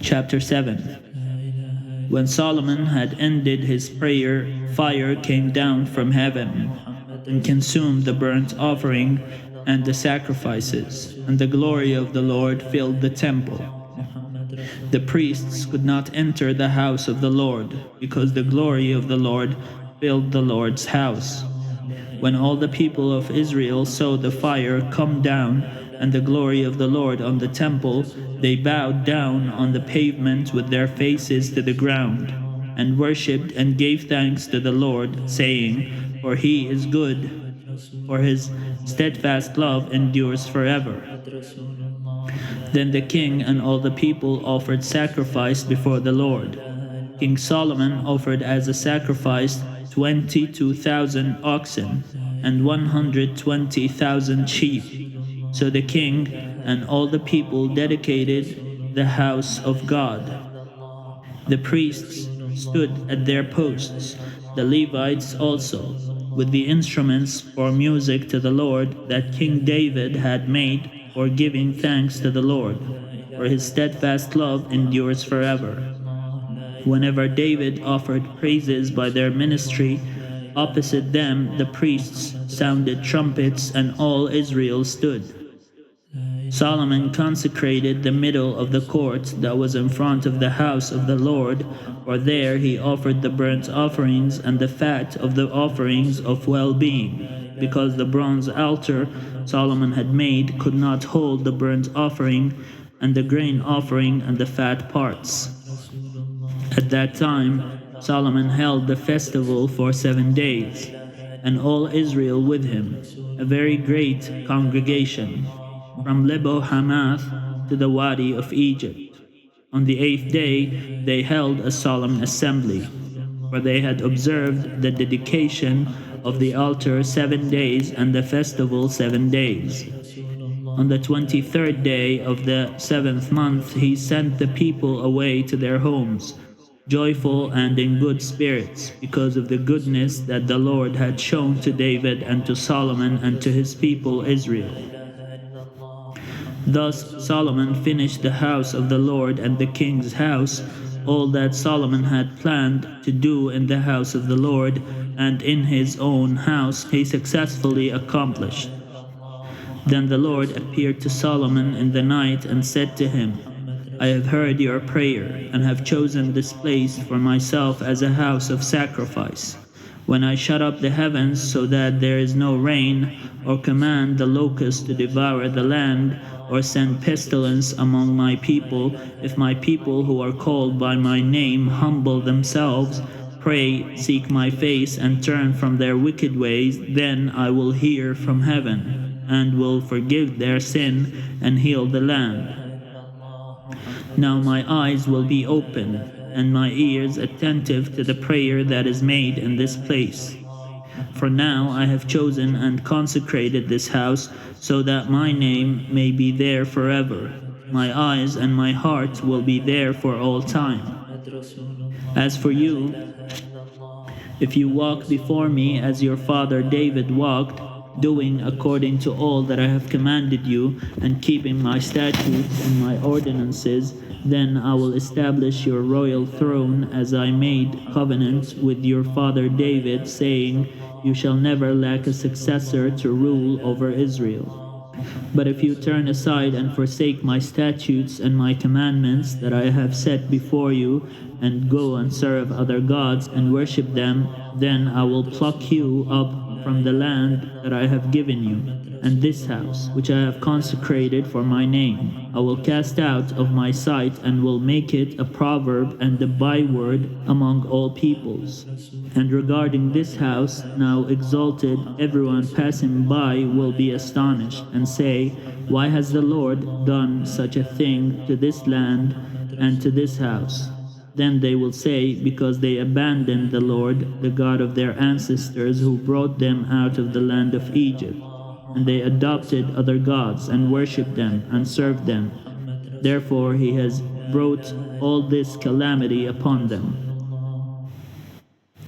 Chapter 7. When Solomon had ended his prayer, fire came down from heaven and consumed the burnt offering and the sacrifices, and the glory of the Lord filled the temple. The priests could not enter the house of the Lord, because the glory of the Lord filled the Lord's house. When all the people of Israel saw the fire come down and the glory of the Lord on the temple, they bowed down on the pavement with their faces to the ground, and worshipped and gave thanks to the Lord, saying, "For he is good, for his steadfast love endures forever." Then the king and all the people offered sacrifice before the Lord. King Solomon offered as a sacrifice 22,000 oxen and 120,000 sheep. So the king and all the people dedicated the house of God. The priests stood at their posts, the Levites also, with the instruments for music to the Lord that King David had made for giving thanks to the Lord, for his steadfast love endures forever. Whenever David offered praises by their ministry, opposite them the priests sounded trumpets, and all Israel stood. Solomon consecrated the middle of the court that was in front of the house of the Lord, for there he offered the burnt offerings and the fat of the offerings of well-being, because the bronze altar Solomon had made could not hold the burnt offering and the grain offering and the fat parts. At that time Solomon held the festival for 7 days, and all Israel with him, a very great congregation, from Lebo Hamath to the Wadi of Egypt. On the 8th day they held a solemn assembly, for they had observed the dedication of the altar 7 days and the festival 7 days. On the 23rd day of the 7th month he sent the people away to their homes, joyful and in good spirits, because of the goodness that the Lord had shown to David and to Solomon and to his people Israel. Thus Solomon finished the house of the Lord and the king's house, all that Solomon had planned to do in the house of the Lord and in his own house he successfully accomplished. Then the Lord appeared to Solomon in the night and said to him, "I have heard your prayer and have chosen this place for myself as a house of sacrifice. When I shut up the heavens so that there is no rain, or command the locusts to devour the land, or send pestilence among my people, if my people who are called by my name humble themselves, pray, seek my face, and turn from their wicked ways, then I will hear from heaven, and will forgive their sin and heal the land. Now my eyes will be open, and my ears attentive to the prayer that is made in this place. For now I have chosen and consecrated this house, so that my name may be there forever. My eyes and my heart will be there for all time. As for you, if you walk before me as your father David walked, doing according to all that I have commanded you, and keeping my statutes and my ordinances, then I will establish your royal throne, as I made covenant with your father David, saying, you shall never lack a successor to rule over Israel. But if you turn aside and forsake my statutes and my commandments that I have set before you, and go and serve other gods and worship them, then I will pluck you up from the land that I have given you, and this house, which I have consecrated for my name, I will cast out of my sight, and will make it a proverb and a byword among all peoples. And regarding this house, now exalted, everyone passing by will be astonished, and say, why has the Lord done such a thing to this land and to this house? Then they will say, because they abandoned the Lord, the God of their ancestors, who brought them out of the land of Egypt, and they adopted other gods and worshipped them and served them. Therefore he has brought all this calamity upon them.